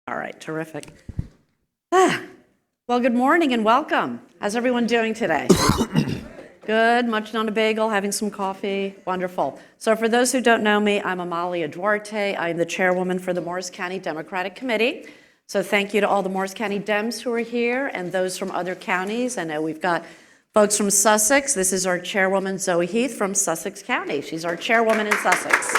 All right, terrific. Well, good morning and welcome. How's everyone doing today? Good, munching on a bagel, having some coffee. Wonderful. So for those who don't know me, I'm Amalia Duarte. I'm the chairwoman for the Morris County Democratic Committee. So thank you to all the Morris County Dems who are here and those from other counties. I know we've got folks from Sussex. This is our chairwoman, Zoe Heath, from Sussex County. She's our chairwoman in Sussex.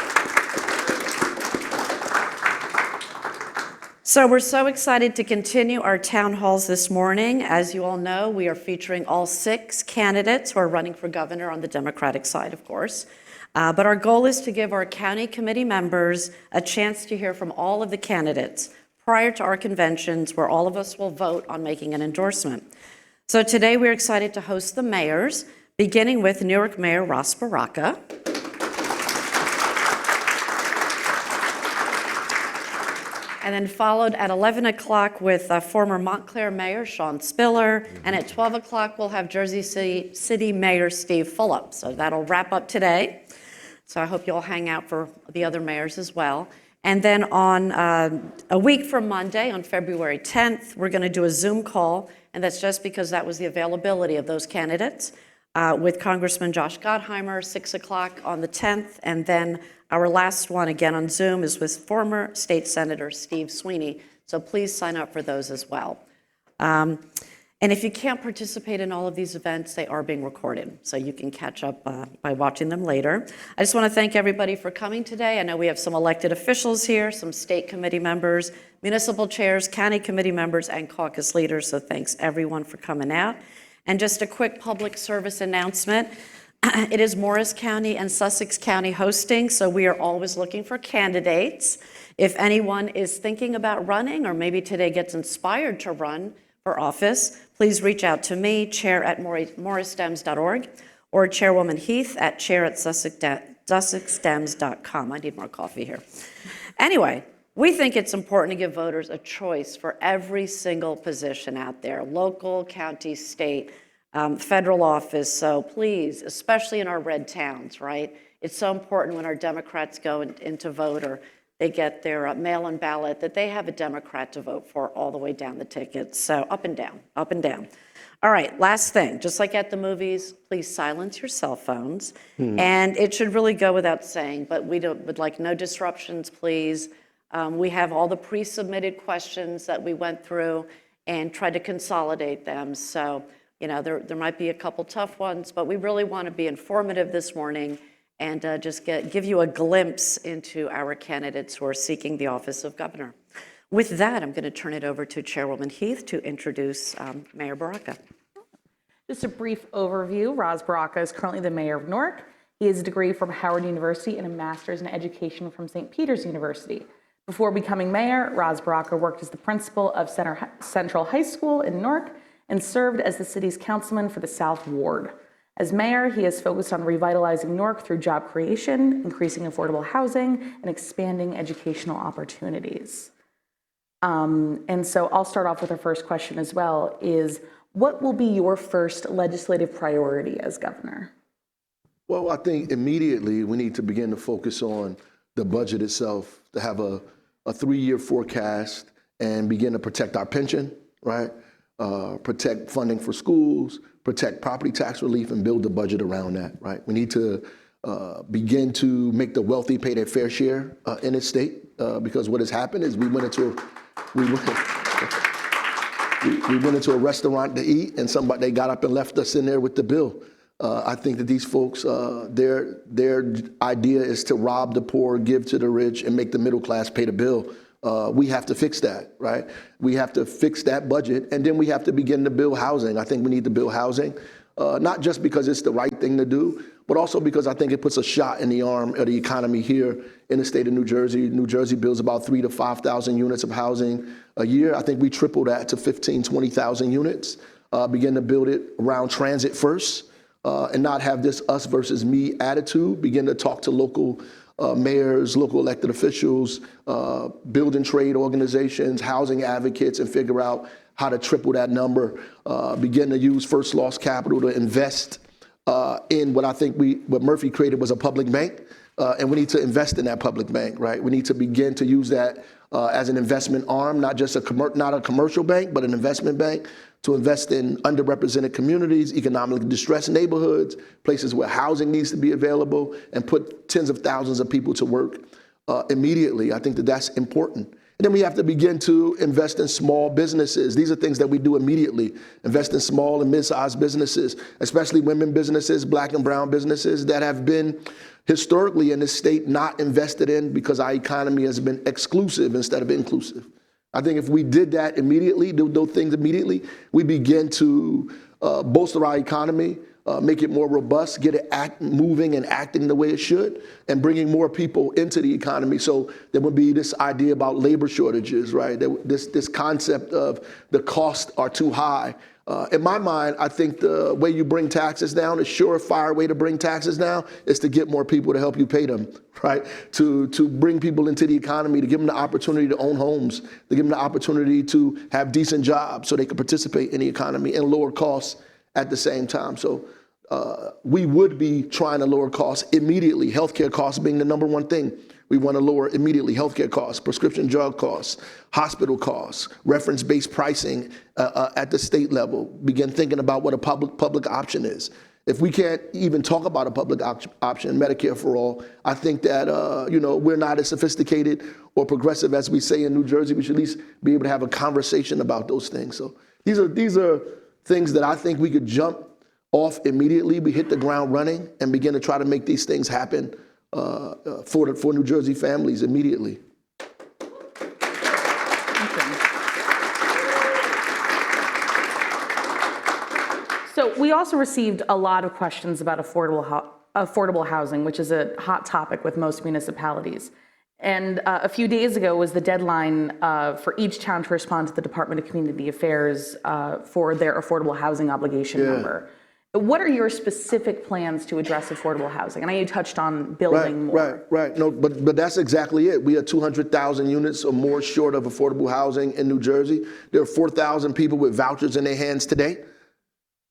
So we're so excited to continue our town halls this morning. As you all know, we are featuring all 6 candidates who are running for governor on the Democratic side, of course. But our goal is to give our county committee members a chance to hear from all of the candidates prior to our conventions, where all of us will vote on making an endorsement. So today we're excited to host the mayors, beginning with Newark Mayor Ross Baraka. And then followed at 11 o'clock with former Montclair Mayor Sean Spiller. And at 12 o'clock, we'll have Jersey City Mayor Steve Fulop. So that'll wrap up today. So I hope you'll hang out for the other mayors as well. And then on a week from Monday, on February 10th, we're going to do a Zoom call. And that's just because that was the availability of those candidates with Congressman Josh Gottheimer, 6 o'clock on the 10th. And then our last one, again on Zoom, is with former State Senator Steve Sweeney. So please sign up for those as well. And if you can't participate in all of these events, they are being recorded. So you can catch up by watching them later. I just want to thank everybody for coming today. I know we have some elected officials here, some state committee members, municipal chairs, county committee members, and caucus leaders. So thanks everyone for coming out. And just a quick public service announcement. It is Morris County and Sussex County hosting, so we are always looking for candidates. If anyone is thinking about running or maybe today gets inspired to run for office, please reach out to me, chair@morrisdems.org, or Chairwoman Heath at chair@sussexdems.com. I need more coffee here. Anyway, we think it's important to give voters a choice for every single position out there, local, county, state, federal office. So please, especially in our red towns, right? It's so important when our Democrats go in to vote or they get their mail-in ballot that they have a Democrat to vote for all the way down the ticket. So up and down, up and down. All right, last thing, just like at the movies, please silence your cell phones. And it should really go without saying, but would like no disruptions, please. We have all the pre-submitted questions that we went through and tried to consolidate them. So, you know, there might be a couple tough ones, but we really want to be informative this morning and just give you a glimpse into our candidates who are seeking the office of governor. With that, I'm going to turn it over to Chairwoman Heath to introduce Mayor Baraka. Just a brief overview. Ross Baraka is currently the mayor of Newark. He has a degree from Howard University and a master's in education from St. Peter's University. Before becoming mayor, Ross Baraka worked as the principal of Central High School in Newark and served as the city's councilman for the South Ward. As mayor, he has focused on revitalizing Newark through job creation, increasing affordable housing, and expanding educational opportunities. And so I'll start off with our first question as well, is what will be your first legislative priority as governor? Well, I think immediately we need to begin to focus on the budget itself, to have a 3-year forecast and begin to protect our pension, right? Protect funding for schools, protect property tax relief, and build the budget around that, right? We need to begin to make the wealthy pay their fair share in this state, because what has happened is we went into a restaurant to eat, and they got up and left us in there with the bill. I think that these folks, their idea is to rob the poor, give to the rich, and make the middle class pay the bill. We have to fix that, right? We have to fix that budget, and then we have to begin to build housing. I think we need to build housing, not just because it's the right thing to do, but also because I think it puts a shot in the arm of the economy here in the state of New Jersey. New Jersey builds about 3,000 to 5,000 units of housing a year. I think we triple that to 15,000, 20,000 units. Begin to build it around transit first. And not have this us versus me attitude. Begin to talk to local mayors, local elected officials, building trade organizations, housing advocates, and figure out how to triple that number. Begin to use first loss capital to invest in what I think what Murphy created was a public bank. And we need to invest in that public bank, right? We need to begin to use that as an investment arm, not just not a commercial bank, but an investment bank to invest in underrepresented communities, economically distressed neighborhoods, places where housing needs to be available, and put tens of thousands of people to work immediately. I think that that's important. And then we have to begin to invest in small businesses. These are things that we do immediately. Invest in small and mid-sized businesses, especially women businesses, black and brown businesses that have been historically in this state not invested in because our economy has been exclusive instead of inclusive. I think if we did that immediately, do those things immediately, we begin to bolster our economy, make it more robust, get it moving and acting the way it should, and bringing more people into the economy. So there would be this idea about labor shortages, right? This concept of the costs are too high. In my mind, I think the way you bring taxes down, a surefire way to bring taxes down is to get more people to help you pay them, right? To bring people into the economy, to give them the opportunity to own homes, to give them the opportunity to have decent jobs so they can participate in the economy and lower costs at the same time. So we would be trying to lower costs immediately, healthcare costs being the number one thing. We want to lower immediately healthcare costs, prescription drug costs, hospital costs, reference-based pricing at the state level. Begin thinking about what a public option is. If we can't even talk about a public option, Medicare for all, I think that we're not as sophisticated or progressive as we say in New Jersey. We should at least be able to have a conversation about those things. So these are things that I think we could jump off immediately. We hit the ground running and begin to try to make these things happen for New Jersey families immediately. So we also received a lot of questions about affordable housing, which is a hot topic with most municipalities. And a few days ago was the deadline for each town to respond to the Department of Community Affairs for their affordable housing obligation number. What are your specific plans to address affordable housing? And I know you touched on building more. Right. No, but that's exactly it. We are 200,000 units or more short of affordable housing in New Jersey. There are 4,000 people with vouchers in their hands today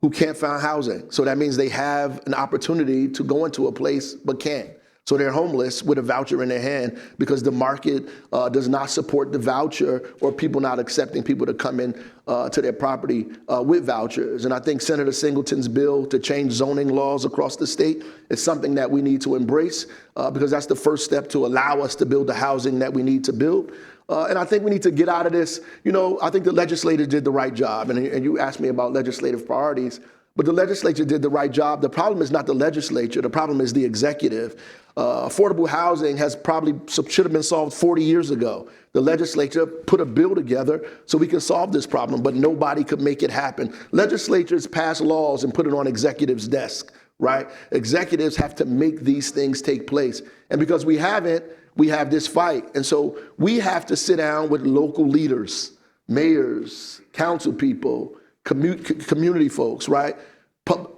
who can't find housing. So that means they have an opportunity to go into a place but can't. So they're homeless with a voucher in their hand because the market does not support the voucher, or people not accepting people to come in to their property with vouchers. And I think Senator Singleton's bill to change zoning laws across the state is something that we need to embrace because that's the first step to allow us to build the housing that we need to build. And I think we need to get out of this. I think the legislators did the right job. And you asked me about legislative priorities. But the legislature did the right job. The problem is not the legislature. The problem is the executive. Affordable housing should have been solved 40 years ago. The legislature put a bill together so we can solve this problem, but nobody could make it happen. Legislatures pass laws and put it on executives' desk, right? Executives have to make these things take place. And because we haven't, we have this fight. And so we have to sit down with local leaders, mayors, council people, community folks, right?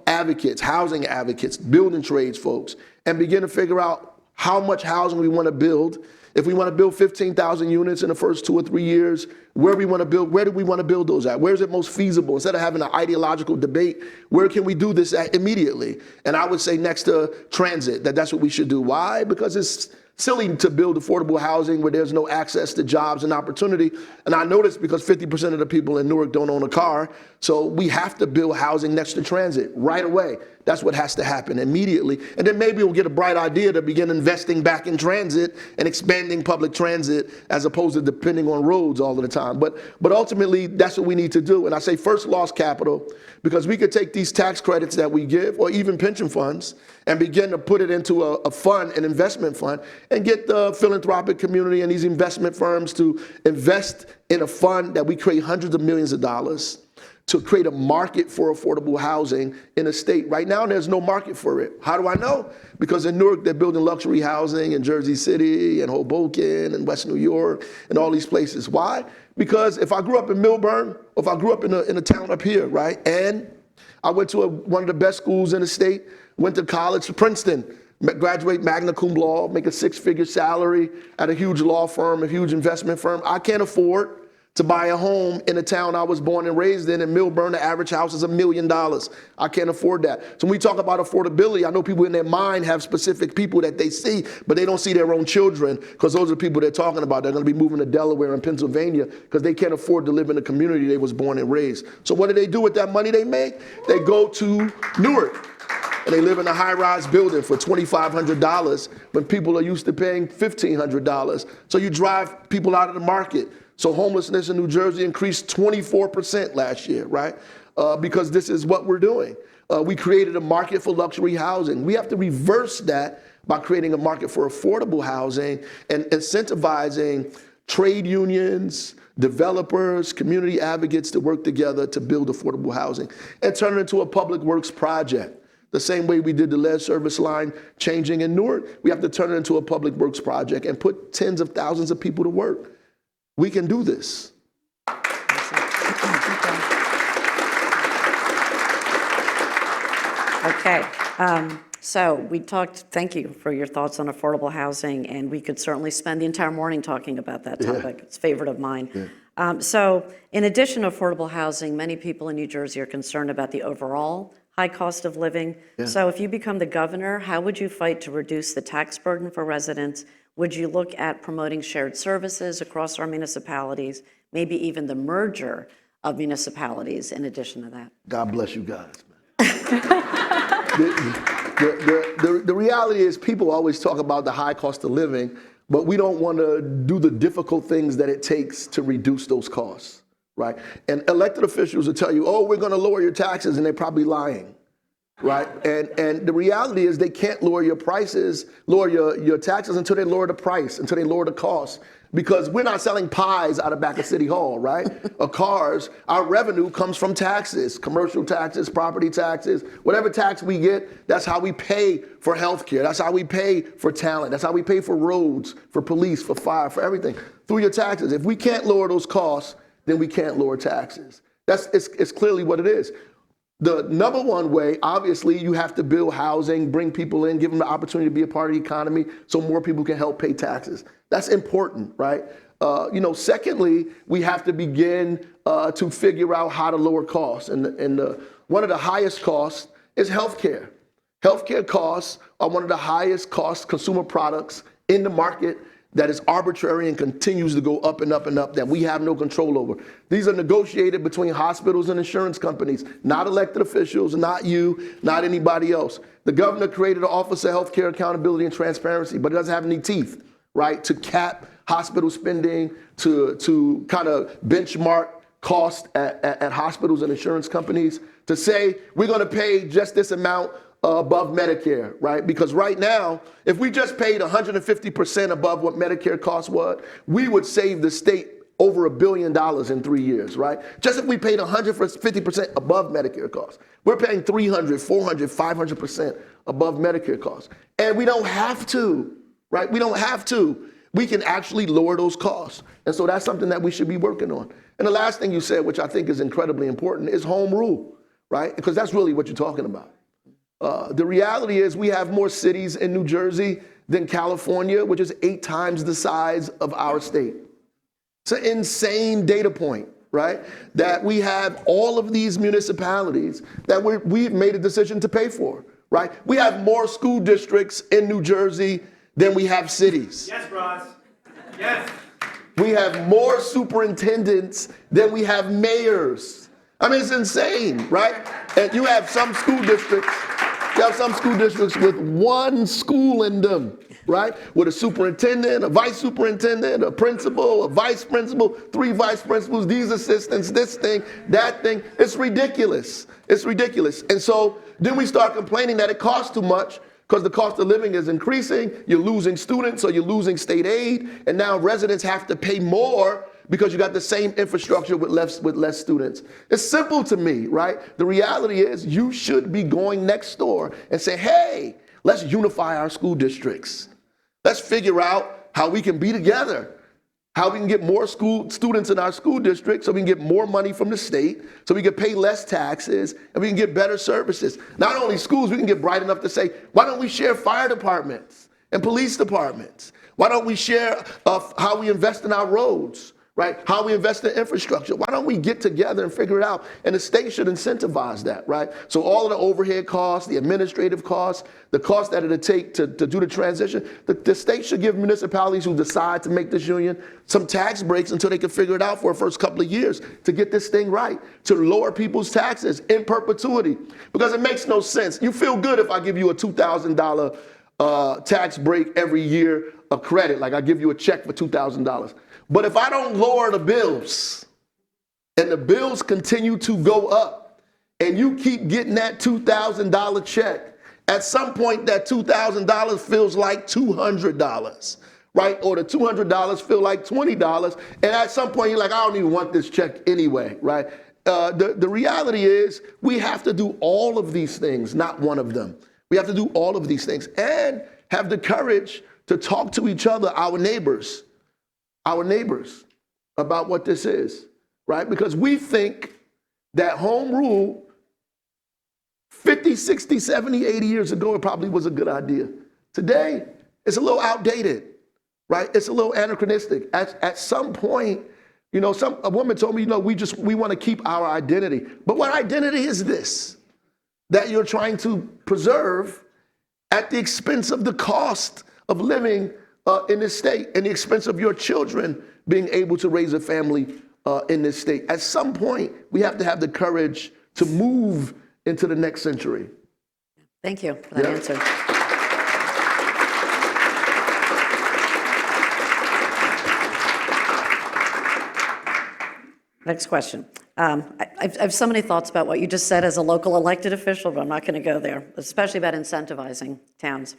Advocates, housing advocates, building trades folks, and begin to figure out how much housing we want to build. If we want to build 15,000 units in the first 2 or 3 years, where do we want to build those at? Where is it most feasible? Instead of having an ideological debate, where can we do this at immediately? And I would say next to transit, that's what we should do. Why? Because it's silly to build affordable housing where there's no access to jobs and opportunity. And I know this because 50% of the people in Newark don't own a car. So we have to build housing next to transit right away. That's what has to happen immediately. And then maybe we'll get a bright idea to begin investing back in transit and expanding public transit as opposed to depending on roads all of the time. But ultimately, that's what we need to do. And I say first lost capital because we could take these tax credits that we give or even pension funds and begin to put it into a fund, an investment fund, and get the philanthropic community and these investment firms to invest in a fund that we create hundreds of millions of dollars to create a market for affordable housing in a state. Right now, there's no market for it. How do I know? Because in Newark, they're building luxury housing in Jersey City and Hoboken and West New York and all these places. Why? Because if I grew up in Milburn, or if I grew up in a town up here, right, and I went to one of the best schools in the state, went to college to Princeton, graduate magna cum laude, make a 6-figure salary at a huge law firm, a huge investment firm, I can't afford to buy a home in a town I was born and raised in Millburn. The average house is $1 million. I can't afford that. So when we talk about affordability, I know people in their mind have specific people that they see, but they don't see their own children, because those are the people they're talking about. They're going to be moving to Delaware and Pennsylvania because they can't afford to live in the community they was born and raised. So what do they do with that money they make? They go to Newark. And they live in a high-rise building for $2,500 when people are used to paying $1,500. So you drive people out of the market. So homelessness in New Jersey increased 24% last year, right? Because this is what we're doing. We created a market for luxury housing. We have to reverse that by creating a market for affordable housing and incentivizing trade unions, developers, community advocates to work together to build affordable housing and turn it into a public works project. The same way we did the lead service line changing in Newark, we have to turn it into a public works project and put tens of thousands of people to work. We can do this. Okay, so we talked, thank you for your thoughts on affordable housing, and we could certainly spend the entire morning talking about that topic. It's a favorite of mine. So in addition to affordable housing, many people in New Jersey are concerned about the overall high cost of living. So if you become the governor, how would you fight to reduce the tax burden for residents? Would you look at promoting shared services across our municipalities, maybe even the merger of municipalities in addition to that? God bless you guys, man. The reality is people always talk about the high cost of living, but we don't want to do the difficult things that it takes to reduce those costs, right? And elected officials will tell you, oh, we're going to lower your taxes, and they're probably lying, right? And the reality is they can't lower your prices, lower your taxes until they lower the price, until they lower the cost. Because we're not selling pies out of back of City Hall, right? Or cars. Our revenue comes from taxes, commercial taxes, property taxes, whatever tax we get, that's how we pay for healthcare. That's how we pay for talent. That's how we pay for roads, for police, for fire, for everything, through your taxes. If we can't lower those costs, then we can't lower taxes. It's clearly what it is. The number one way, obviously, you have to build housing, bring people in, give them the opportunity to be a part of the economy so more people can help pay taxes. That's important, right? Secondly, we have to begin to figure out how to lower costs. And one of the highest costs is healthcare. Healthcare costs are one of the highest cost consumer products in the market that is arbitrary and continues to go up and up and up that we have no control over. These are negotiated between hospitals and insurance companies, not elected officials, not you, not anybody else. The governor created an Office of Healthcare Accountability and Transparency, but it doesn't have any teeth, right, to cap hospital spending, to kind of benchmark cost at hospitals and insurance companies, to say we're going to pay just this amount above Medicare, right? Because right now, if we just paid 150% above what Medicare costs was, we would save the state over $1 billion in 3 years, right? Just if we paid 150% above Medicare costs. We're paying 300, 400, 500% above Medicare costs. And we don't have to, right? We don't have to. We can actually lower those costs. And so that's something that we should be working on. And the last thing you said, which I think is incredibly important, is home rule, right? Because that's really what you're talking about. The reality is we have more cities in New Jersey than California, which is 8 times the size of our state. It's an insane data point, right? That we have all of these municipalities that we've made a decision to pay for, right? We have more school districts in New Jersey than we have cities. Yes, Ross. Yes. We have more superintendents than we have mayors. I mean, it's insane, right? And you have some school districts with one school in them, right? With a superintendent, a vice superintendent, a principal, a vice principal, 3 vice principals, these assistants, this thing, that thing. It's ridiculous. It's ridiculous. And so then we start complaining that it costs too much because the cost of living is increasing. You're losing students, so you're losing state aid. And now residents have to pay more because you got the same infrastructure with less students. It's simple to me, right? The reality is you should be going next door and say, hey, let's unify our school districts. Let's figure out how we can be together, how we can get more school students in our school district so we can get more money from the state, so we can pay less taxes, and we can get better services. Not only schools, we can get bright enough to say, why don't we share fire departments and police departments? Why don't we share how we invest in our roads? right? How we invest in infrastructure. Why don't we get together and figure it out? And the state should incentivize that, right? So all of the overhead costs, the administrative costs, the costs that it'll take to do the transition, the state should give municipalities who decide to make this union some tax breaks until they can figure it out for the first couple of years to get this thing right, to lower people's taxes in perpetuity. Because it makes no sense. You feel good if I give you a $2,000 tax break every year of credit, like I give you a check for $2,000. But if I don't lower the bills and the bills continue to go up and you keep getting that $2,000 check, at some point that $2,000 feels like $200, right? Or the $200 feel like $20. And at some point you're like, I don't even want this check anyway, right? The reality is we have to do all of these things, not one of them. We have to do all of these things and have the courage to talk to each other, our neighbors, about what this is, right? Because we think that home rule 50, 60, 70, 80 years ago, it probably was a good idea. Today, it's a little outdated, right? It's a little anachronistic. At some point, you know, a woman told me, you know, we want to keep our identity. But what identity is this? That you're trying to preserve at the expense of the cost of living in this state and the expense of your children being able to raise a family in this state. At some point, we have to have the courage to move into the next century. Thank you for that answer. Next question. I have so many thoughts about what you just said as a local elected official, but I'm not going to go there, especially about incentivizing towns.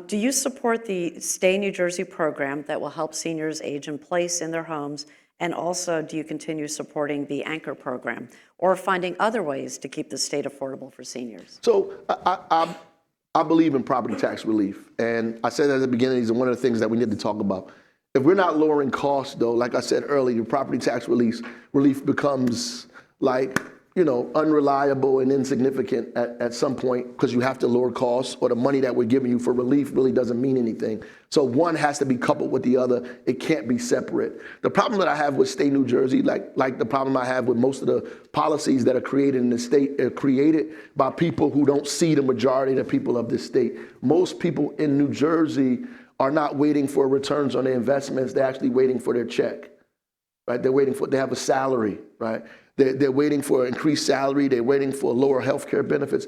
Do you support the Stay New Jersey program that will help seniors age in place in their homes? And also, do you continue supporting the Anchor program or finding other ways to keep the state affordable for seniors? So I believe in property tax relief. And I said at the beginning, these are one of the things that we need to talk about. If we're not lowering costs, though, like I said earlier, property tax relief becomes like, you know, unreliable and insignificant at some point because you have to lower costs, or the money that we're giving you for relief really doesn't mean anything. So one has to be coupled with the other. It can't be separate. The problem that I have with State New Jersey, like the problem I have with most of the policies that are created in the state, are created by people who don't see the majority of the people of this state. Most people in New Jersey are not waiting for returns on their investments. They're actually waiting for their check, right? They have a salary, right? They're waiting for increased salary. They're waiting for lower health care benefits.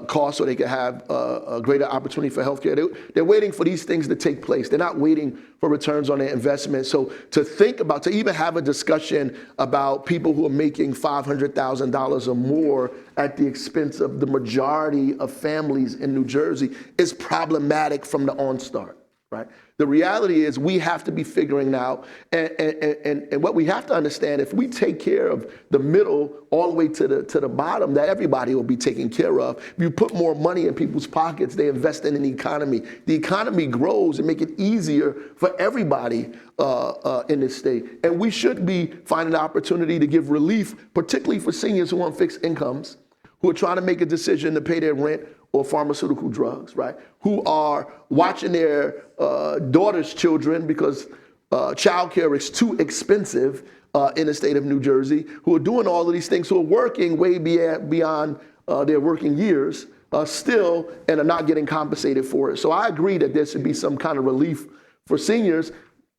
Costs so they can have a greater opportunity for health care. They're waiting for these things to take place. They're not waiting for returns on their investment. So to even have a discussion about people who are making $500,000 or more at the expense of the majority of families in New Jersey is problematic from the onstart. Right? The reality is we have to be figuring out, and what we have to understand, if we take care of the middle all the way to the bottom, that everybody will be taken care of. If you put more money in people's pockets, they invest in the economy. The economy grows and make it easier for everybody in this state. And we should be finding an opportunity to give relief, particularly for seniors who want fixed incomes, who are trying to make a decision to pay their rent or pharmaceutical drugs, right? Who are watching their daughter's children because childcare is too expensive in the state of New Jersey, who are doing all of these things, who are working way beyond their working years still and are not getting compensated for it. So I agree that there should be some kind of relief for seniors.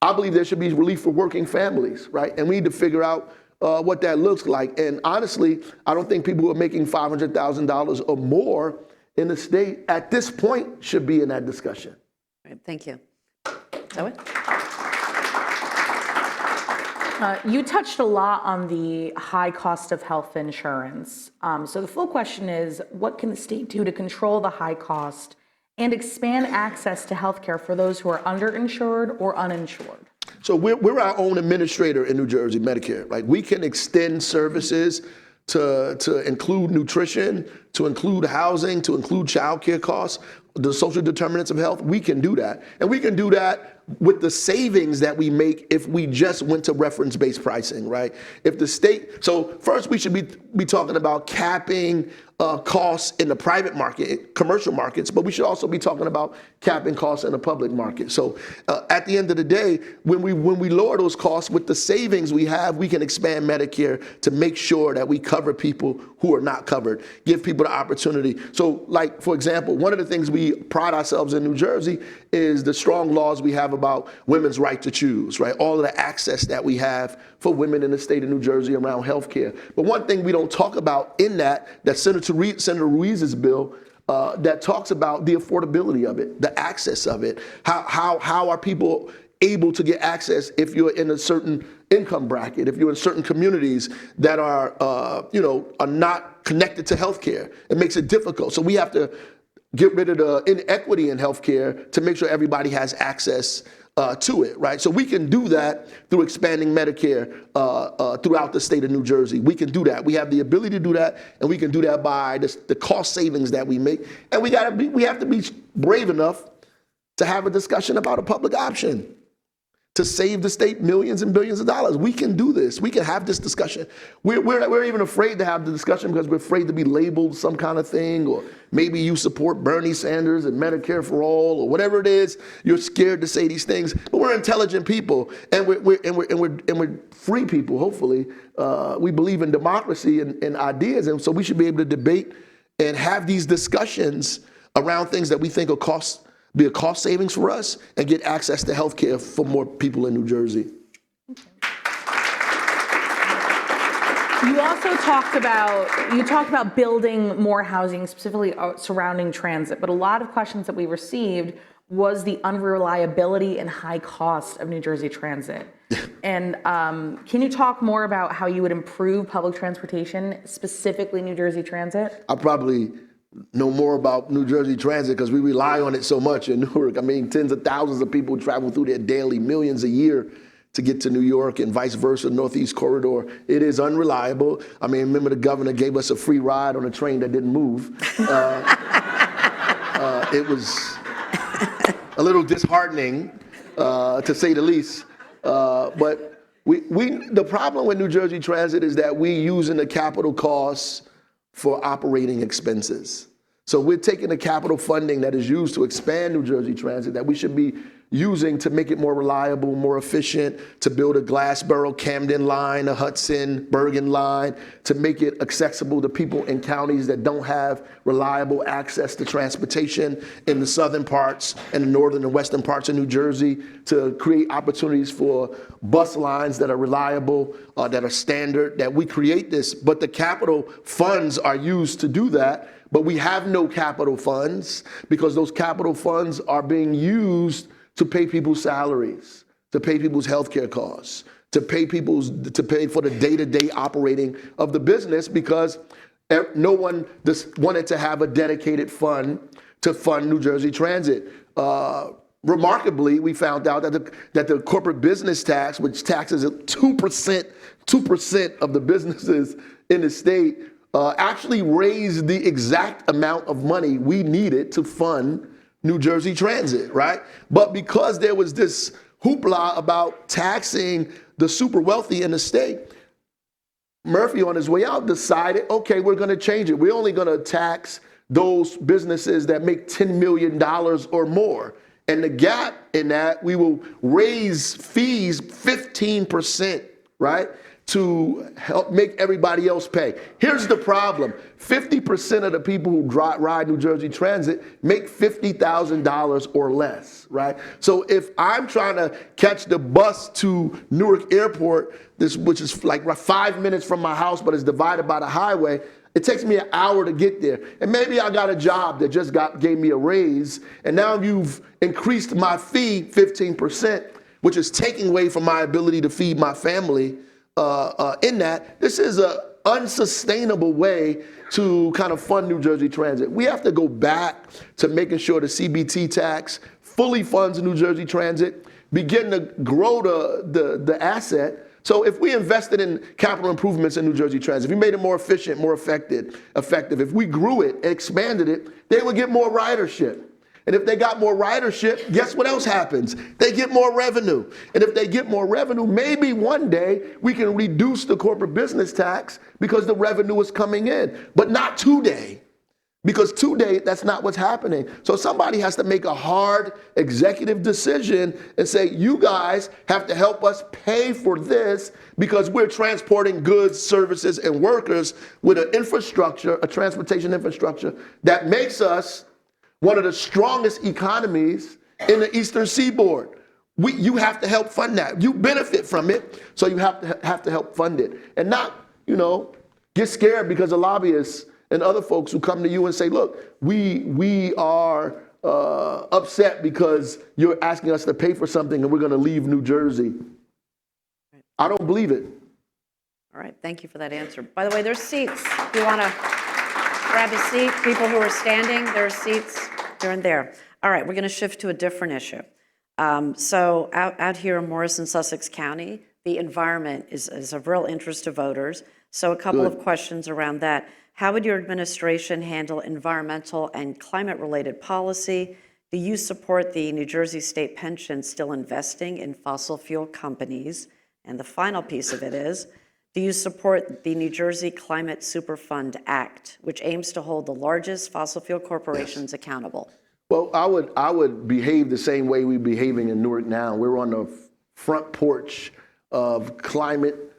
I believe there should be relief for working families, right? And we need to figure out what that looks like. And honestly, I don't think people who are making $500,000 or more in the state at this point should be in that discussion. Right, thank you. Zoe? You touched a lot on the high cost of health insurance. So the full question is, what can the state do to control the high cost and expand access to health care for those who are underinsured or uninsured? So we're our own administrator in New Jersey, Medicare. Like, we can extend services to include nutrition, to include housing, to include child care costs, the social determinants of health. We can do that. And we can do that with the savings that we make if we just went to reference-based pricing, right? If the state, so first we should be talking about capping costs in the private market, commercial markets, but we should also be talking about capping costs in the public market. So at the end of the day, when we lower those costs with the savings we have, we can expand Medicare to make sure that we cover people who are not covered, give people the opportunity. So like, for example, one of the things we pride ourselves in New Jersey is the strong laws we have about women's right to choose, right? All of the access that we have for women in the state of New Jersey around health care. But one thing we don't talk about in that Senator Ruiz's bill that talks about the affordability of it, the access of it. How are people able to get access if you're in a certain income bracket, if you're in certain communities that are, are not connected to healthcare? It makes it difficult. So we have to get rid of the inequity in healthcare to make sure everybody has access to it, right? So we can do that through expanding Medicare throughout the state of New Jersey. We can do that. We have the ability to do that, and we can do that by the cost savings that we make. And we have to be brave enough to have a discussion about a public option to save the state millions and billions of dollars. We can do this. We can have this discussion. We're even afraid to have the discussion because we're afraid to be labeled some kind of thing, or maybe you support Bernie Sanders and Medicare for all, or whatever it is. You're scared to say these things, but we're intelligent people, and we're free people. Hopefully, we believe in democracy and ideas, and so we should be able to debate and have these discussions around things that we think will be a cost savings for us and get access to health care for more people in New Jersey. You also talked about building more housing, specifically surrounding transit, but a lot of questions that we received was the unreliability and high cost of New Jersey Transit. And can you talk more about how you would improve public transportation, specifically New Jersey Transit? I probably know more about New Jersey Transit because we rely on it so much in Newark. I mean, tens of thousands of people travel through there daily, millions a year to get to New York and vice versa, Northeast Corridor. It is unreliable. I mean, remember the governor gave us a free ride on a train that didn't move. It was a little disheartening, to say the least. But the problem with New Jersey Transit is that we using the capital costs for operating expenses. So we're taking the capital funding that is used to expand New Jersey Transit that we should be using to make it more reliable, more efficient, to build a Glassboro-Camden line, a Hudson-Bergen line, to make it accessible to people in counties that don't have reliable access to transportation in the southern parts and the northern and western parts of New Jersey, to create opportunities for bus lines that are reliable, that are standard, that we create this. But the capital funds are used to do that, but we have no capital funds because those capital funds are being used to pay people's salaries, to pay people's healthcare costs, to pay for the day-to-day operating of the business, because no one just wanted to have a dedicated fund to fund New Jersey Transit. Remarkably, we found out that the corporate business tax, which taxes 2% of the businesses in the state, actually raised the exact amount of money we needed to fund New Jersey Transit, right? But because there was this hoopla about taxing the super wealthy in the state, Murphy on his way out decided, okay, we're gonna change it. We're only gonna tax those businesses that make $10 million or more. And the gap in that, we will raise fees 15%, right? To help make everybody else pay. Here's the problem. 50% of the people who ride New Jersey Transit make $50,000 or less, right? So if I'm trying to catch the bus to Newark Airport, which is like 5 minutes from my house, but it's divided by the highway, it takes me an hour to get there. And maybe I got a job that just gave me a raise, and now you've increased my fee 15%, which is taking away from my ability to feed my family. In that, this is an unsustainable way to kind of fund New Jersey Transit. We have to go back to making sure the CBT tax fully funds New Jersey Transit, begin to grow the asset. So if we invested in capital improvements in New Jersey Transit, if we made it more efficient, more effective, if we grew it and expanded it, they would get more ridership. And if they got more ridership, guess what else happens? They get more revenue. And if they get more revenue, maybe one day we can reduce the corporate business tax because the revenue is coming in, but not today. Because today, that's not what's happening. So somebody has to make a hard executive decision and say, you guys have to help us pay for this because we're transporting goods, services, and workers with an infrastructure, a transportation infrastructure that makes us one of the strongest economies in the Eastern Seaboard. You have to help fund that. You benefit from it, so you have to help fund it. And not, get scared because of lobbyists and other folks who come to you and say, look, we are upset because you're asking us to pay for something and we're going to leave New Jersey. I don't believe it. All right, thank you for that answer. By the way, there's seats. If you want to grab a seat, people who are standing, there are seats. They're in there. All right, we're going to shift to a different issue. So out here in Morrison, Sussex County, the environment is of real interest to voters. So a couple of questions around that. How would your administration handle environmental and climate-related policy? Do you support the New Jersey State Pension still investing in fossil fuel companies? And the final piece of it is, do you support the New Jersey Climate Superfund Act, which aims to hold the largest fossil fuel corporations accountable? Well, I would behave the same way we're behaving in Newark now. We're on the front porch of climate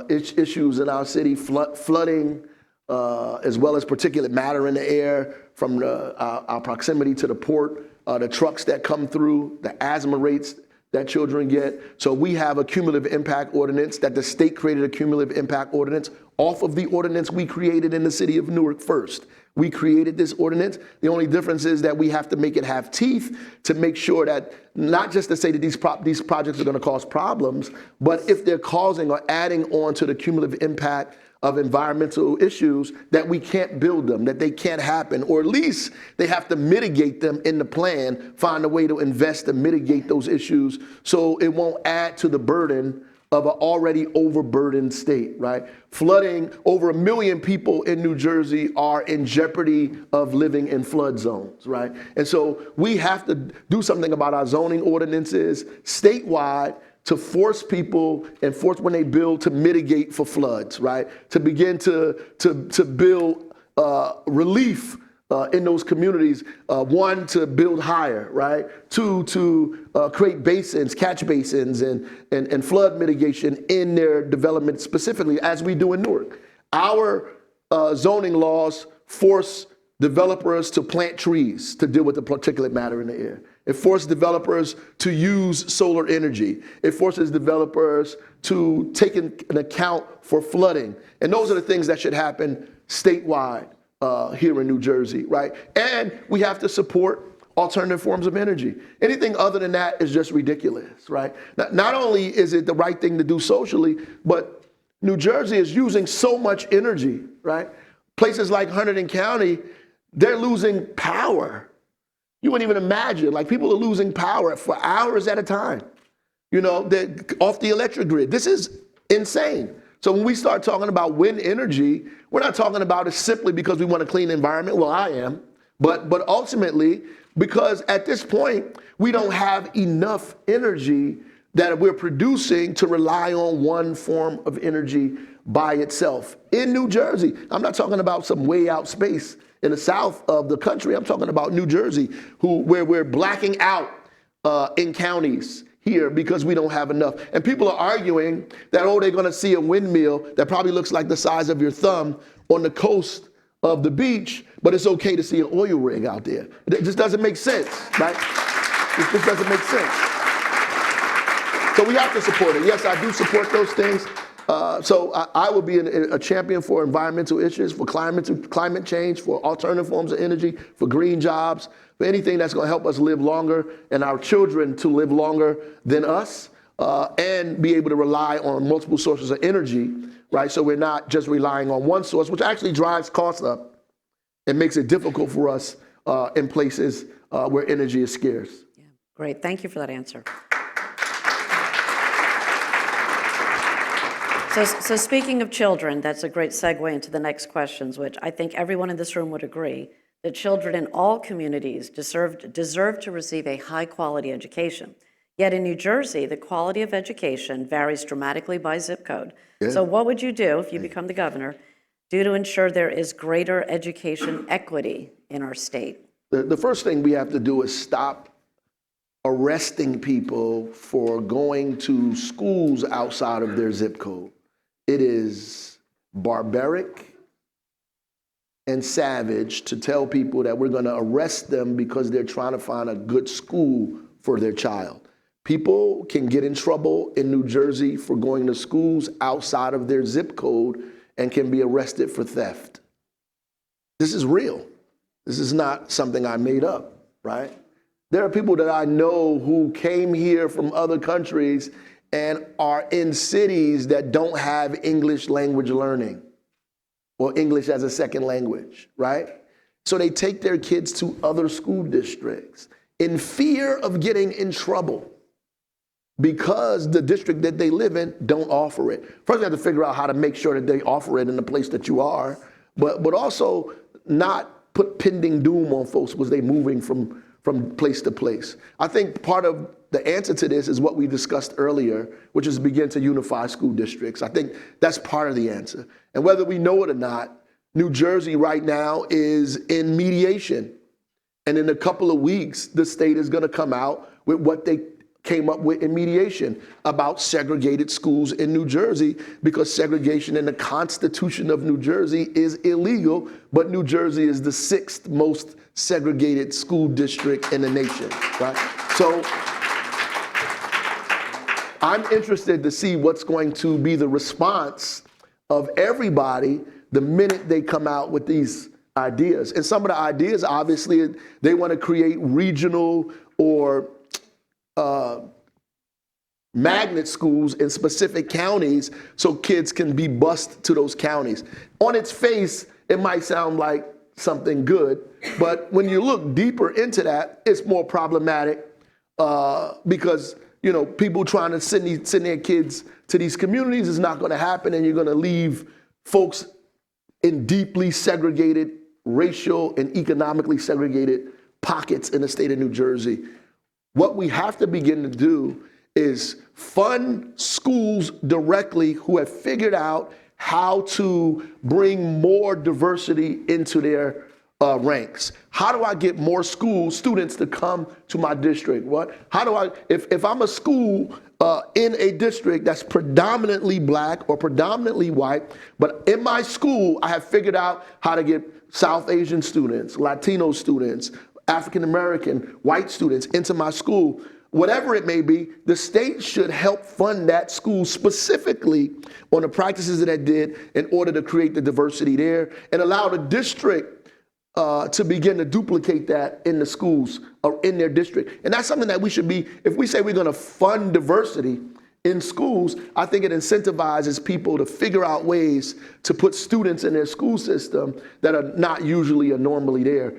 issues in our city, flooding, as well as particulate matter in the air from our proximity to the port, the trucks that come through, the asthma rates that children get. So we have a cumulative impact ordinance that the state created, a cumulative impact ordinance off of the ordinance we created in the city of Newark first. We created this ordinance. The only difference is that we have to make it have teeth to make sure that, not just to say that these projects are going to cause problems, but if they're causing or adding on to the cumulative impact of environmental issues, that we can't build them, that they can't happen, or at least they have to mitigate them in the plan, find a way to invest to mitigate those issues so it won't add to the burden of an already overburdened state, right? Flooding, over 1 million people in New Jersey are in jeopardy of living in flood zones, right? And so we have to do something about our zoning ordinances statewide to force people and force when they build to mitigate for floods, right? To begin to build relief in those communities. One, to build higher, right? Two, to create basins, catch basins and flood mitigation in their development specifically, as we do in Newark. Our zoning laws force developers to plant trees to deal with the particulate matter in the air. It forces developers to use solar energy. It forces developers to take an account for flooding. And those are the things that should happen statewide here in New Jersey, right? And we have to support alternative forms of energy. Anything other than that is just ridiculous, right? Not only is it the right thing to do socially, but New Jersey is using so much energy, right? Places like Hunterdon County, they're losing power. You wouldn't even imagine, like people are losing power for hours at a time. They're off the electric grid. This is insane. So when we start talking about wind energy, we're not talking about it simply because we want a clean environment. Well, I am, but ultimately, because at this point, we don't have enough energy that we're producing to rely on one form of energy by itself. In New Jersey, I'm not talking about some way out space in the south of the country. I'm talking about New Jersey, where we're blacking out in counties here because we don't have enough. And people are arguing that, they're going to see a windmill that probably looks like the size of your thumb on the coast of the beach, but it's okay to see an oil rig out there. It just doesn't make sense, right? It just doesn't make sense. So we have to support it. Yes, I do support those things. So I will be a champion for environmental issues, for climate change, for alternative forms of energy, for green jobs, for anything that's going to help us live longer and our children to live longer than us, and be able to rely on multiple sources of energy, right? So we're not just relying on one source, which actually drives costs up and makes it difficult for us in places where energy is scarce. Yeah, great. Thank you for that answer. So speaking of children, that's a great segue into the next questions, which I think everyone in this room would agree that children in all communities deserve to receive a high-quality education. Yet in New Jersey, the quality of education varies dramatically by zip code. So what would you do if you become the governor to ensure there is greater education equity in our state? The first thing we have to do is stop arresting people for going to schools outside of their zip code. It is barbaric and savage to tell people that we're going to arrest them because they're trying to find a good school for their child. People can get in trouble in New Jersey for going to schools outside of their zip code and can be arrested for theft. This is real. This is not something I made up, right? There are people that I know who came here from other countries and are in cities that don't have English language learning or English as a second language, right? So they take their kids to other school districts in fear of getting in trouble because the district that they live in don't offer it. First, you have to figure out how to make sure that they offer it in the place that you are, but also not put pending doom on folks because they're moving from place to place. I think part of the answer to this is what we discussed earlier, which is begin to unify school districts. I think that's part of the answer. And whether we know it or not, New Jersey right now is in mediation. And in a couple of weeks, the state is going to come out with what they came up with in mediation about segregated schools in New Jersey, because segregation in the Constitution of New Jersey is illegal, but New Jersey is the 6th most segregated school district in the nation, right? So I'm interested to see what's going to be the response of everybody the minute they come out with these ideas. And some of the ideas, obviously, they want to create regional or magnet schools in specific counties so kids can be bused to those counties. On its face, it might sound like something good, but when you look deeper into that, it's more problematic because people trying to send their kids to these communities is not going to happen, and you're going to leave folks in deeply segregated, racial and economically segregated pockets in the state of New Jersey. What we have to begin to do is fund schools directly who have figured out how to bring more diversity into their ranks. How do I get more students to come to my district? How do I, if I'm a school in a district that's predominantly black or predominantly white, but in my school, I have figured out how to get South Asian students, Latino students, African American, white students into my school, whatever it may be, the state should help fund that school specifically on the practices that it did in order to create the diversity there and allow the district to begin to duplicate that in the schools or in their district. And that's something that we should be, if we say we're going to fund diversity in schools, I think it incentivizes people to figure out ways to put students in their school system that are not usually or normally there.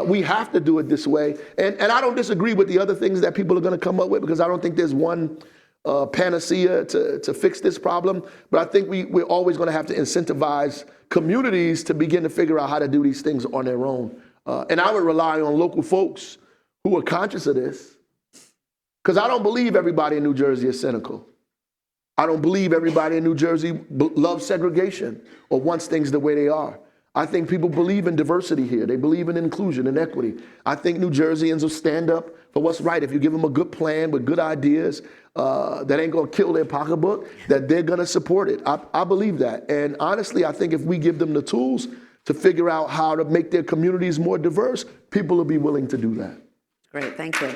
We have to do it this way. And I don't disagree with the other things that people are going to come up with, because I don't think there's one panacea to fix this problem. But I think we're always going to have to incentivize communities to begin to figure out how to do these things on their own. And I would rely on local folks who are conscious of this, because I don't believe everybody in New Jersey is cynical. I don't believe everybody in New Jersey loves segregation or wants things the way they are. I think people believe in diversity here. They believe in inclusion and equity. I think New Jerseyans will stand up for what's right. If you give them a good plan with good ideas that ain't going to kill their pocketbook, that they're going to support it. I believe that. And honestly, I think if we give them the tools to figure out how to make their communities more diverse, people will be willing to do that. Great, thank you.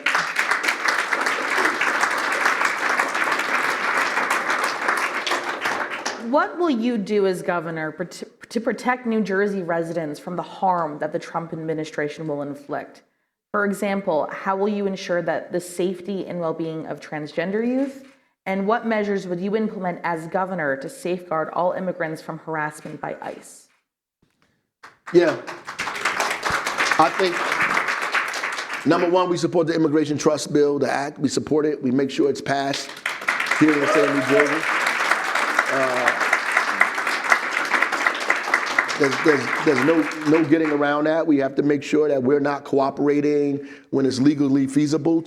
What will you do as governor to protect New Jersey residents from the harm that the Trump administration will inflict? For example, how will you ensure that the safety and well-being of transgender youth? And what measures would you implement as governor to safeguard all immigrants from harassment by ICE? Yeah, I think, number one, we support the Immigration Trust Bill, the act. We support it. We make sure it's passed here in the state of New Jersey. There's no getting around that. We have to make sure that we're not cooperating when it's legally feasible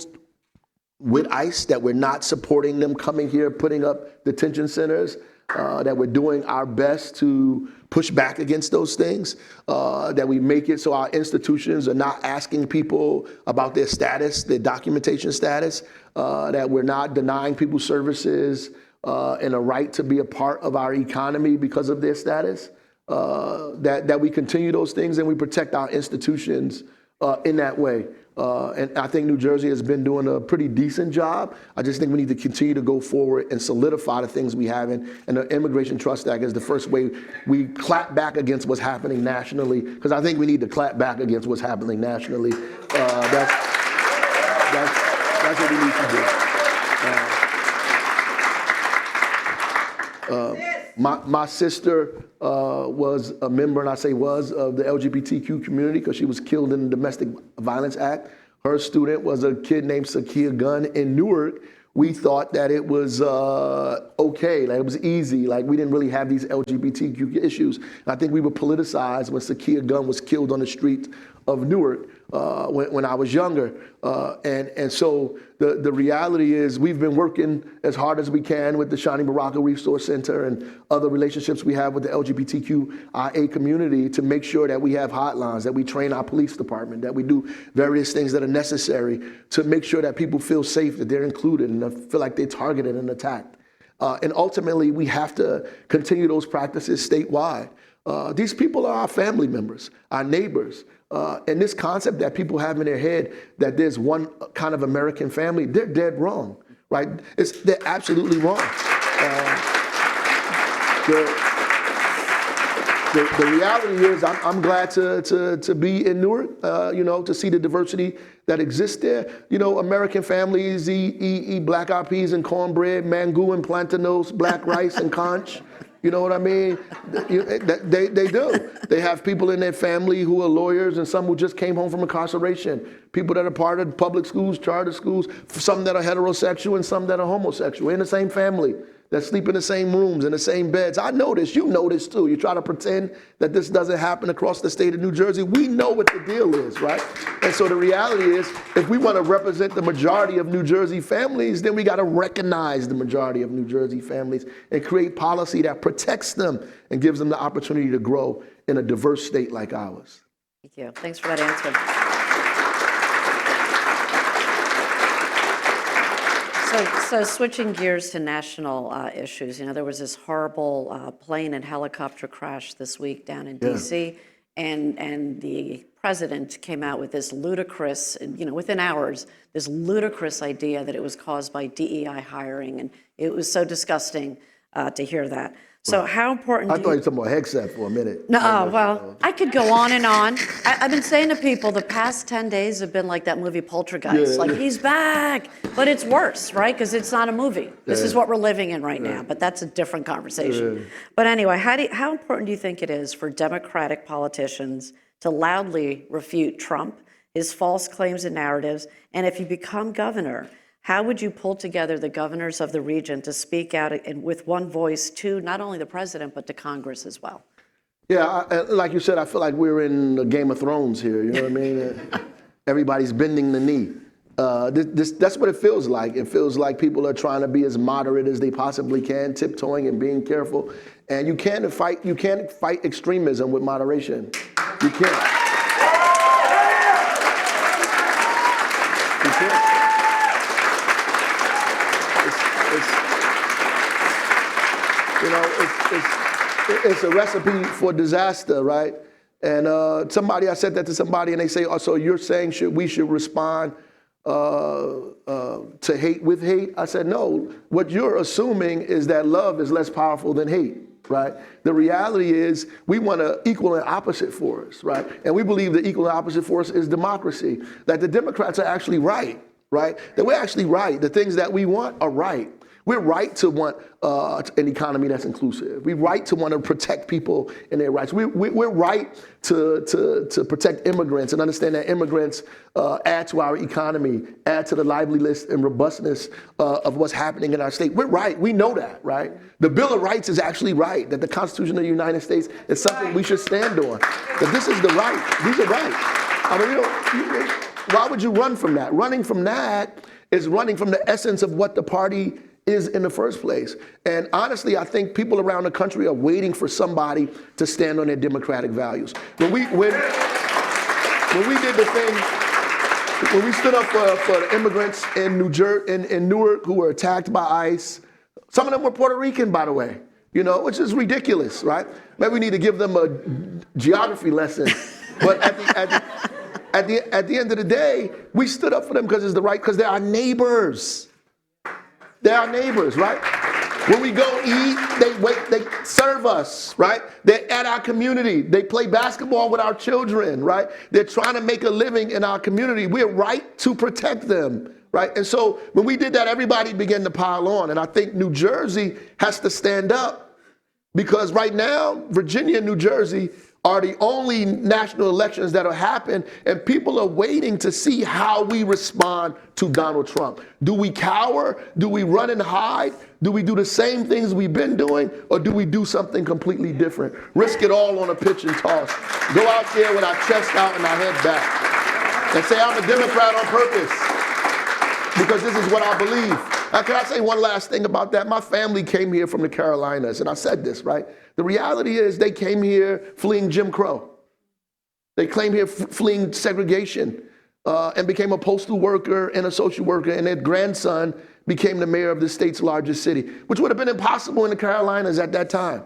with ICE, that we're not supporting them coming here, putting up detention centers, that we're doing our best to push back against those things, that we make it so our institutions are not asking people about their status, their documentation status, that we're not denying people services and a right to be a part of our economy because of their status, that we continue those things and we protect our institutions in that way. And I think New Jersey has been doing a pretty decent job. I just think we need to continue to go forward and solidify the things we have. And the Immigration Trust Act is the first way we clap back against what's happening nationally, because I think we need to clap back against what's happening nationally. That's what we need to do. My sister was a member, and I say was, of the LGBTQ community because she was killed in the Domestic Violence Act. Her student was a kid named Sakia Gunn in Newark. We thought that it was okay, like it was easy, like we didn't really have these LGBTQ issues. And I think we were politicized when Sakia Gunn was killed on the street of Newark when I was younger. And so the reality is we've been working as hard as we can with the Shining Baraka Resource Center and other relationships we have with the LGBTQIA community to make sure that we have hotlines, that we train our police department, that we do various things that are necessary to make sure that people feel safe, that they're included and feel like they're targeted and attacked. And ultimately, we have to continue those practices statewide. These people are our family members, our neighbors. And this concept that people have in their head that there's one kind of American family, they're dead wrong, right? They're absolutely wrong. The reality is I'm glad to be in Newark, to see the diversity that exists there. American families eat black eyed peas and cornbread, mangú and plantanos, black rice and conch. You know what I mean? They do. They have people in their family who are lawyers and some who just came home from incarceration. People that are part of public schools, charter schools, some that are heterosexual and some that are homosexual in the same family, that sleep in the same rooms, in the same beds. I know this, you know this too. You try to pretend that this doesn't happen across the state of New Jersey. We know what the deal is, right? And so the reality is, if we want to represent the majority of New Jersey families, then we got to recognize the majority of New Jersey families and create policy that protects them and gives them the opportunity to grow in a diverse state like ours. Thank you. Thanks for that answer. So switching gears to national issues, there was this horrible plane and helicopter crash this week down in D.C., and the president came out with this ludicrous, within hours, this ludicrous idea that it was caused by DEI hiring, and it was so disgusting to hear that. So how important? I thought you were talking about Hegseth for a minute. No, well, I could go on and on. I've been saying to people the past 10 days have been like that movie Poltergeist. He's back, but it's worse, right? Because it's not a movie. This is what we're living in right now, but that's a different conversation. But anyway, how important do you think it is for Democratic politicians to loudly refute Trump, his false claims and narratives, and if you become governor, how would you pull together the governors of the region to speak out with one voice to not only the president, but to Congress as well? Yeah, like you said, I feel like we're in the Game of Thrones here, you know what I mean? Everybody's bending the knee. That's what it feels like. It feels like people are trying to be as moderate as they possibly can, tiptoeing and being careful. And you can't fight extremism with moderation. You can't. You can't. It's a recipe for disaster, right? And I said that to somebody, and they say, "Oh, so you're saying we should respond to hate with hate?" I said, "No. What you're assuming is that love is less powerful than hate, right? The reality is we want an equal and opposite force, right? And we believe the equal and opposite force is democracy. That the Democrats are actually right, right? That we're actually right. The things that we want are right. We're right to want an economy that's inclusive. We're right to want to protect people and their rights. We're right to protect immigrants and understand that immigrants add to our economy, add to the liveliness and robustness of what's happening in our state. We're right. We know that, right? The Bill of Rights is actually right, that the Constitution of the United States is something we should stand on, that this is the right. These are right. I mean, why would you run from that? Running from that is running from the essence of what the party is in the first place. And honestly, I think people around the country are waiting for somebody to stand on their democratic values. When we did the thing, when we stood up for the immigrants in in Newark who were attacked by ICE, some of them were Puerto Rican, by the way, which is ridiculous, right? Maybe we need to give them a geography lesson. But at the end of the day, we stood up for them because it's the right, because they're our neighbors. They're our neighbors, right? When we go eat, they serve us, right? They're at our community. They play basketball with our children, right? They're trying to make a living in our community. We're right to protect them, right? And so when we did that, everybody began to pile on. And I think New Jersey has to stand up, because right now, Virginia and New Jersey are the only national elections that will happen, and people are waiting to see how we respond to Donald Trump. Do we cower? Do we run and hide? Do we do the same things we've been doing, or do we do something completely different? Risk it all on a pitch and toss. Go out there with our chest out and our head back and say, I'm a Democrat on purpose because this is what I believe. Now, can I say one last thing about that? My family came here from the Carolinas, and I said this, right? The reality is they came here fleeing Jim Crow. They came here fleeing segregation and became a postal worker and a social worker, and their grandson became the mayor of the state's largest city, which would have been impossible in the Carolinas at that time.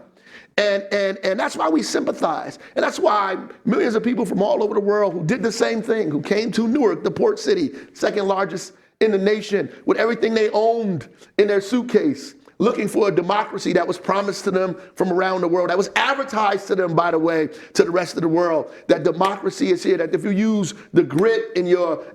And that's why we sympathize. And that's why millions of people from all over the world who did the same thing, who came to Newark, the port city, second largest in the nation, with everything they owned in their suitcase, looking for a democracy that was promised to them from around the world, that was advertised to them, by the way, to the rest of the world, that democracy is here, that if you use the grit in your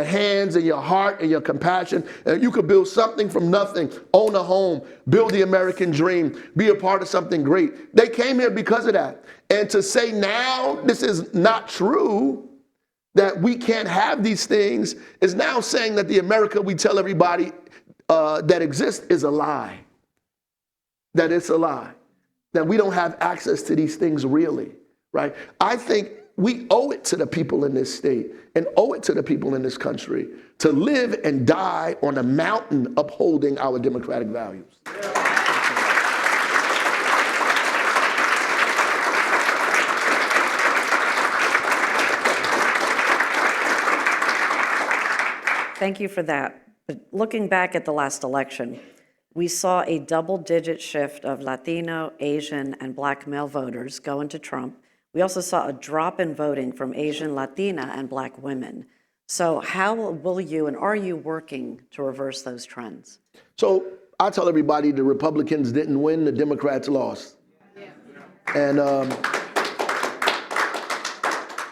hands and your heart and your compassion, you could build something from nothing, own a home, build the American dream, be a part of something great. They came here because of that. And to say now this is not true, that we can't have these things, is now saying that the America we tell everybody that exists is a lie. That it's a lie. That we don't have access to these things really, right? I think we owe it to the people in this state and owe it to the people in this country to live and die on a mountain upholding our democratic values. Thank you for that. But looking back at the last election, we saw a double-digit shift of Latino, Asian, and Black male voters going to Trump. We also saw a drop in voting from Asian, Latina, and Black women. So how will you and are you working to reverse those trends? So I tell everybody the Republicans didn't win, the Democrats lost. And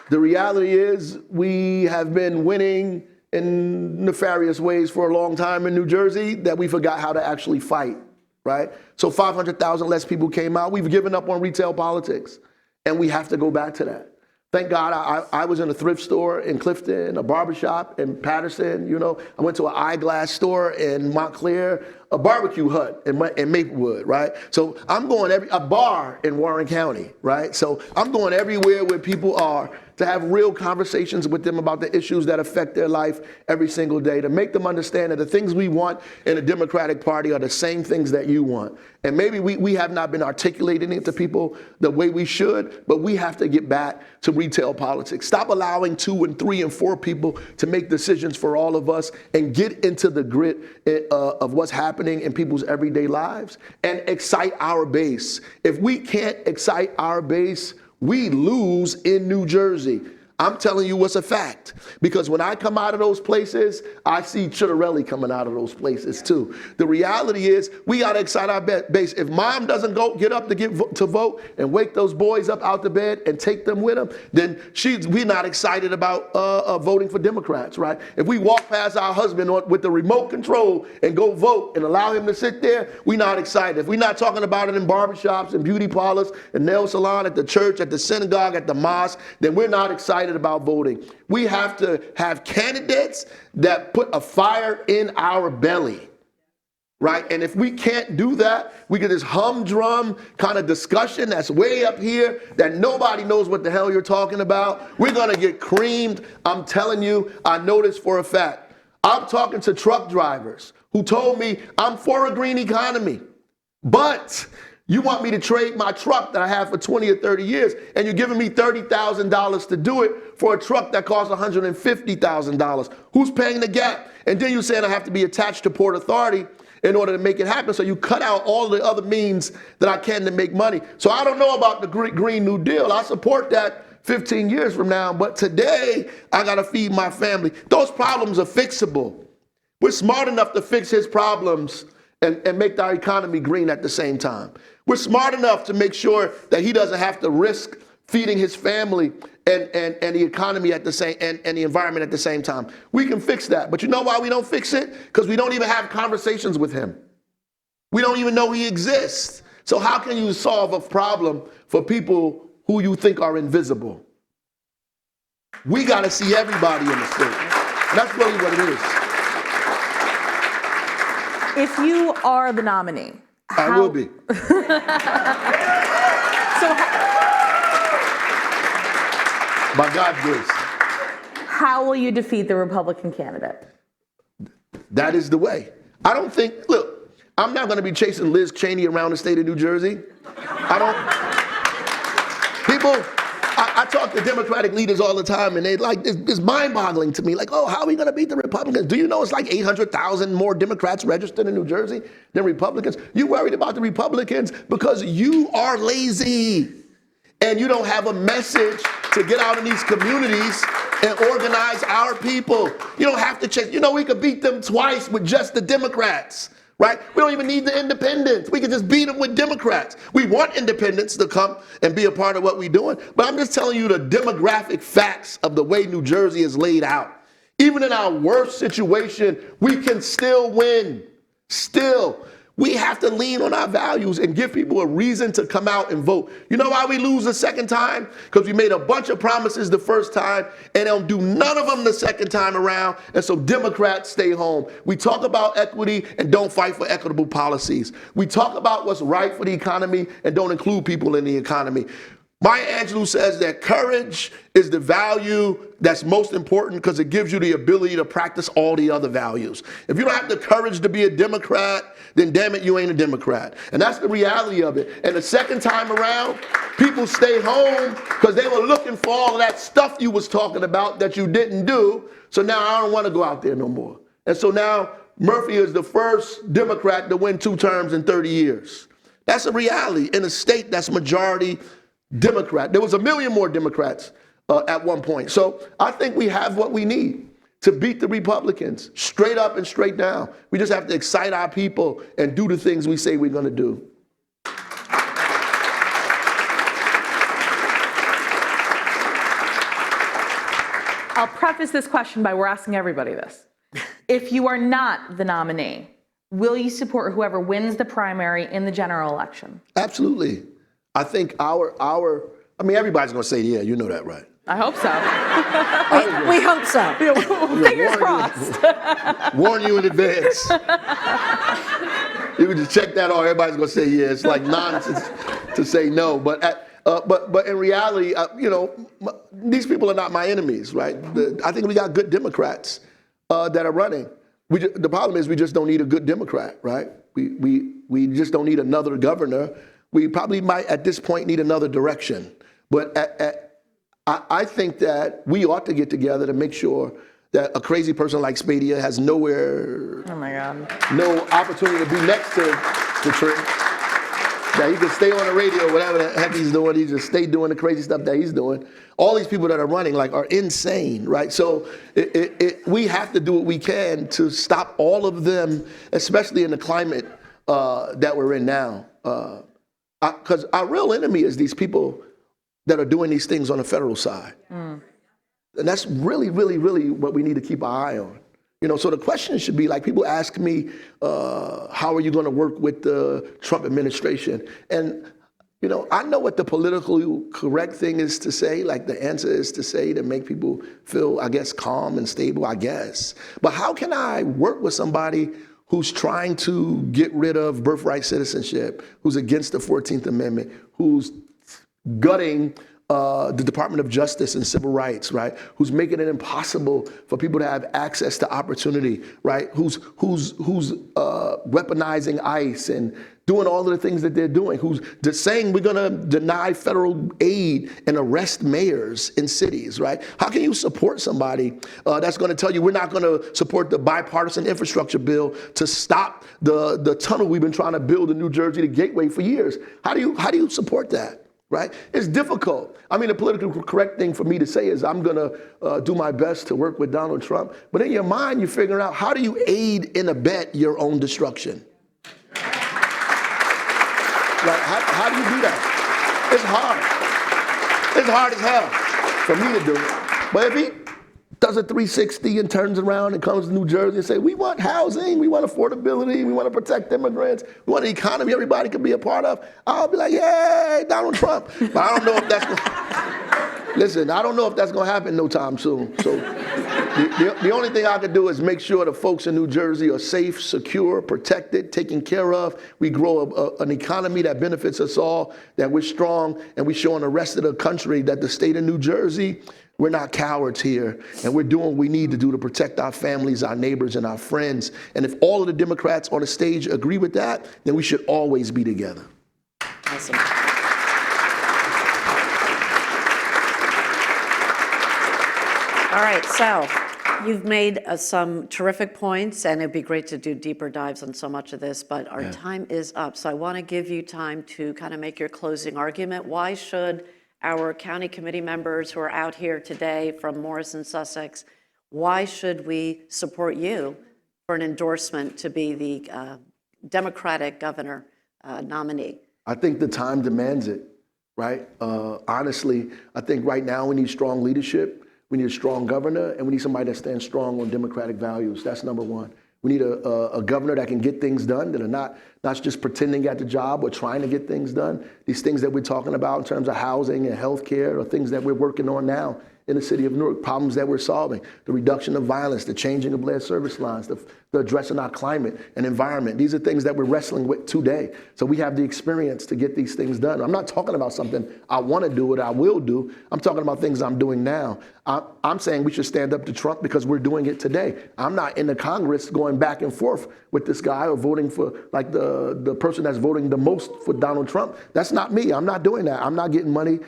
the reality is we have been winning in nefarious ways for a long time in New Jersey that we forgot how to actually fight, right? So 500,000 less people came out. We've given up on retail politics, and we have to go back to that. Thank God I was in a thrift store in Clifton, a barbershop in Patterson, I went to an eyeglass store in Montclair, a barbecue hut in Maplewood, right? So I'm going a bar in Warren County, right? So I'm going everywhere where people are to have real conversations with them about the issues that affect their life every single day, to make them understand that the things we want in a Democratic Party are the same things that you want. And maybe we have not been articulating it to people the way we should, but we have to get back to retail politics. Stop allowing 2 and 3 and 4 people to make decisions for all of us and get into the grit of what's happening in people's everyday lives and excite our base. If we can't excite our base, we lose in New Jersey. I'm telling you what's a fact. Because when I come out of those places, I see Chitterelli coming out of those places too. The reality is we got to excite our base. If mom doesn't get up to vote and wake those boys up out the bed and take them with them, then we're not excited about voting for Democrats, right? If we walk past our husband with the remote control and go vote and allow him to sit there, we're not excited. If we're not talking about it in barbershops and beauty parlors and nail salon, at the church, at the synagogue, at the mosque, then we're not excited about voting. We have to have candidates that put a fire in our belly, right? And if we can't do that, we get this humdrum kind of discussion that's way up here that nobody knows what the hell you're talking about. We're gonna get creamed. I'm telling you, I know this for a fact. I'm talking to truck drivers who told me I'm for a green economy, but you want me to trade my truck that I have for 20 or 30 years, and you're giving me $30,000 to do it for a truck that costs $150,000. Who's paying the gap? And then you're saying I have to be attached to Port Authority in order to make it happen. So you cut out all the other means that I can to make money. So I don't know about the Green New Deal. I support that 15 years from now, but today I gotta feed my family. Those problems are fixable. We're smart enough to fix his problems and make our economy green at the same time. We're smart enough to make sure that he doesn't have to risk feeding his family and the economy at the same and the environment at the same time. We can fix that. But you know why we don't fix it? Because we don't even have conversations with him. We don't even know he exists. So how can you solve a problem for people who you think are invisible? We got to see everybody in the state. That's really what it is. If you are the nominee, I will be. By God's grace. How will you defeat the Republican candidate? That is the way. I don't think, look, I'm not going to be chasing Liz Cheney around the state of New Jersey. I talk to Democratic leaders all the time, and it's mind-boggling to me. Like, oh, how are we going to beat the Republicans? Do you know it's like 800,000 more Democrats registered in New Jersey than Republicans? You worried about the Republicans because you are lazy and you don't have a message to get out in these communities and organize our people. You don't have to chase. You know, we could beat them twice with just the Democrats. Right? We don't even need the independents. We can just beat them with Democrats. We want independents to come and be a part of what we're doing. But I'm just telling you the demographic facts of the way New Jersey is laid out. Even in our worst situation, we can still win. Still. We have to lean on our values and give people a reason to come out and vote. You know why we lose the second time? Because we made a bunch of promises the first time and don't do none of them the second time around. And so Democrats stay home. We talk about equity and don't fight for equitable policies. We talk about what's right for the economy and don't include people in the economy. Maya Angelou says that courage is the value that's most important because it gives you the ability to practice all the other values. If you don't have the courage to be a Democrat, then damn it, you ain't a Democrat. And that's the reality of it. And the second time around, people stay home because they were looking for all of that stuff you was talking about that you didn't do. So now I don't want to go out there no more. And so now Murphy is the first Democrat to win 2 terms in 30 years. That's a reality in a state that's majority Democrat. There was 1 million more Democrats at one point. So I think we have what we need to beat the Republicans, straight up and straight down. We just have to excite our people and do the things we say we're going to do. I'll preface this question by we're asking everybody this. If you are not the nominee, will you support whoever wins the primary in the general election? Absolutely. I think everybody's going to say, yeah, you know that, right? I hope so. We hope so. Fingers crossed. Warn you in advance. You can just check that off. Everybody's going to say, yeah, it's like nonsense to say no. But in reality, these people are not my enemies, right? I think we got good Democrats that are running. The problem is we just don't need a good Democrat, right? We just don't need another governor. We probably might, at this point, need another direction. But I think that we ought to get together to make sure that a crazy person like Spadia has nowhere, oh my God, no opportunity to be next to the tree. that he can stay on the radio, whatever the heck he's doing. He just stay doing the crazy stuff that he's doing. All these people that are running like are insane, right? So we have to do what we can to stop all of them, especially in the climate that we're in now. Because our real enemy is these people that are doing these things on the federal side. And that's really, really, really what we need to keep our eye on. You know, so the question should be like, people ask me, how are you going to work with the Trump administration? And, you know, I know what the politically correct thing is to say, like the answer is to say to make people feel, I guess, calm and stable, I guess. But how can I work with somebody who's trying to get rid of birthright citizenship, who's against the 14th Amendment, who's gutting the Department of Justice and Civil Rights, right? Who's making it impossible for people to have access to opportunity, right? Who's weaponizing ICE and doing all of the things that they're doing, who's just saying we're gonna deny federal aid and arrest mayors in cities, right? How can you support somebody that's gonna tell you we're not gonna support the bipartisan infrastructure bill to stop the tunnel we've been trying to build in New Jersey, the Gateway, for years? How do you support that? Right? It's difficult. I mean, the politically correct thing for me to say is I'm going to do my best to work with Donald Trump. But in your mind, you're figuring out, how do you aid and abet your own destruction? Like, how do you do that? It's hard. It's hard as hell for me to do it. But if he does a 360 and turns around and comes to New Jersey and say, we want housing, we want affordability, we want to protect immigrants, we want an economy everybody can be a part of, I'll be like, yay, Donald Trump. But I don't know if that's going listen, I don't know if that's going to happen no time soon. So the only thing I can do is make sure the folks in New Jersey are safe, secure, protected, taken care of. We grow an economy that benefits us all, that we're strong, and we show in the rest of the country that the state of New Jersey, we're not cowards here, and we're doing what we need to do to protect our families, our neighbors, and our friends. And if all of the Democrats on the stage agree with that, then we should always be together. Awesome. All right, so you've made some terrific points, and it'd be great to do deeper dives on so much of this, but our time is up. So I want to give you time to kind of make your closing argument. Why should our county committee members who are out here today from Morrison, Sussex, why should we support you for an endorsement to be the Democratic governor nominee? I think the time demands it, right? Honestly, I think right now we need strong leadership, we need a strong governor, and we need somebody that stands strong on democratic values. That's number one. We need a governor that can get things done, that are not just pretending at the job or trying to get things done. These things that we're talking about in terms of housing and healthcare are things that we're working on now in the city of Newark, problems that we're solving, the reduction of violence, the changing of lead service lines, the addressing our climate and environment. These are things that we're wrestling with today. So we have the experience to get these things done. I'm not talking about something I want to do, what I will do. I'm talking about things I'm doing now. I'm saying we should stand up to Trump because we're doing it today. I'm not in the Congress going back and forth with this guy or voting for like the person that's voting the most for Donald Trump. That's not me. I'm not doing that. I'm not getting money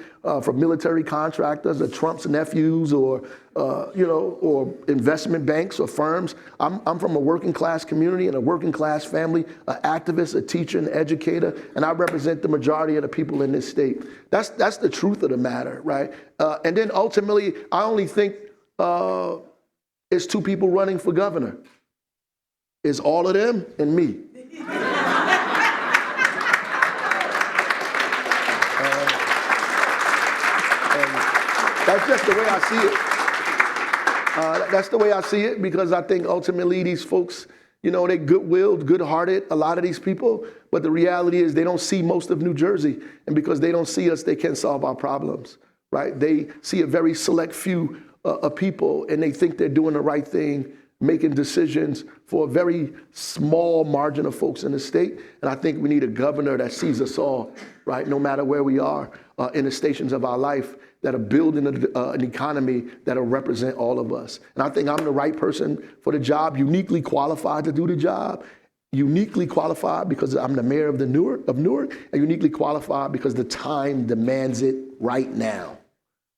from military contractors or Trump's nephews or or investment banks or firms. I'm from a working class community and a working class family, an activist, a teacher, an educator, and I represent the majority of the people in this state. That's the truth of the matter, right? And then ultimately, I only think it's two people running for governor. It's all of them and me. That's just the way I see it. That's the way I see it, because I think ultimately these folks, they're good-willed, good-hearted, a lot of these people, but the reality is they don't see most of New Jersey, and because they don't see us, they can't solve our problems, right? They see a very select few of people, and they think they're doing the right thing, making decisions for a very small margin of folks in the state. And I think we need a governor that sees us all, right, no matter where we are in the stations of our life, that are building an economy that will represent all of us. And I think I'm the right person for the job, uniquely qualified to do the job, uniquely qualified because I'm the mayor of Newark, and uniquely qualified because the time demands it right now.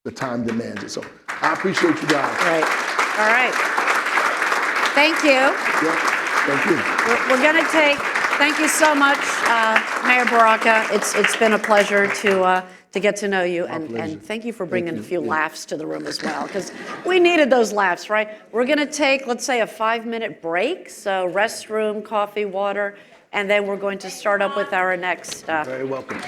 The time demands it. So I appreciate you guys. Right. All right. Thank you. Yeah, thank you. We're going to take Thank you so much, Mayor Baraka. It's been a pleasure to get to know you, and thank you for bringing a few laughs to the room as well, because we needed those laughs, right? We're going to take, let's say, a 5-minute break, so restroom, coffee, water, and then we're going to start up with our next Very welcome.